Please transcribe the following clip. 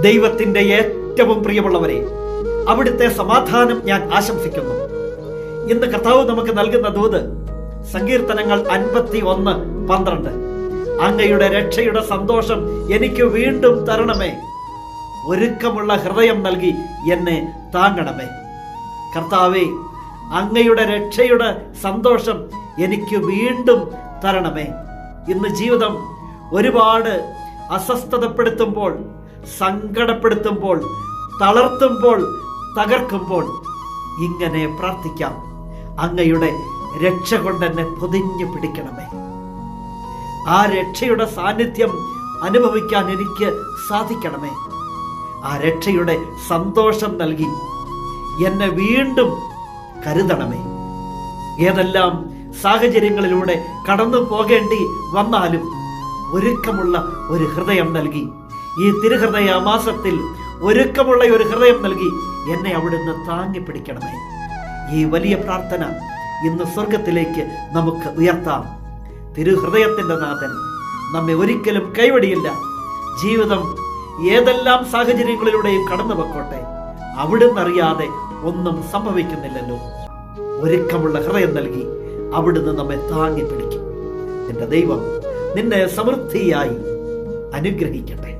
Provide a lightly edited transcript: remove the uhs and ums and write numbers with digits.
ദൈവത്തിന്റെ ഏറ്റവും പ്രിയമുള്ളവരെ, അവിടുത്തെ സമാധാനം ഞാൻ ആശംസിക്കുന്നു. ഇന്ന് കർത്താവ് നമുക്ക് നൽകുന്ന ദൂത് സങ്കീർത്തനങ്ങൾ 51:12. അങ്ങയുടെ രക്ഷയുടെ സന്തോഷം എനിക്ക് വീണ്ടും തരണമേ, ഒരുക്കമുള്ള ഹൃദയം നൽകി എന്നെ താങ്ങണമേ. കർത്താവേ, അങ്ങയുടെ രക്ഷയുടെ സന്തോഷം എനിക്ക് വീണ്ടും തരണമേ. ഇന്ന് ജീവിതം ഒരുപാട് അസ്വസ്ഥതപ്പെടുത്തുമ്പോൾ, സങ്കടപ്പെടുത്തുമ്പോൾ, തളർത്തുമ്പോൾ, തകർക്കുമ്പോൾ ഇങ്ങനെ പ്രാർത്ഥിക്കാം: അങ്ങയുടെ രക്ഷ കൊണ്ടെന്നെ പൊതിഞ്ഞു പിടിക്കണമേ. ആ രക്ഷയുടെ സാന്നിധ്യം അനുഭവിക്കാൻ എനിക്ക് സാധിക്കണമേ. ആ രക്ഷയുടെ സന്തോഷം നൽകി എന്നെ വീണ്ടും കരുതണമേ. ഏതെല്ലാം സാഹചര്യങ്ങളിലൂടെ കടന്നു പോകേണ്ടി വന്നാലും ഒരുക്കമുള്ള ഒരു ഹൃദയം നൽകി, ഈ തിരുഹൃദയ മാസത്തിൽ ഒരുക്കമുള്ള ഒരു ഹൃദയം നൽകി എന്നെ അവിടുന്ന് താങ്ങി പിടിക്കണമേ. ഈ വലിയ പ്രാർത്ഥന ഇന്ന് സ്വർഗത്തിലേക്ക് നമുക്ക് ഉയർത്താം. തിരുഹൃദയത്തിന്റെ നാഥൻ നമ്മെ ഒരിക്കലും കൈവടിയില്ല. ജീവിതം ഏതെല്ലാം സാഹചര്യങ്ങളിലൂടെയും കടന്നു പൊക്കോട്ടെ, അവിടുന്ന് അറിയാതെ ഒന്നും സംഭവിക്കുന്നില്ലല്ലോ. ഒരുക്കമുള്ള ഹൃദയം നൽകി അവിടുന്ന് നമ്മെ താങ്ങി പിടിക്കും. നിന്റെ ദൈവം നിന്നെ സമൃദ്ധിയായി അനുഗ്രഹിക്കട്ടെ.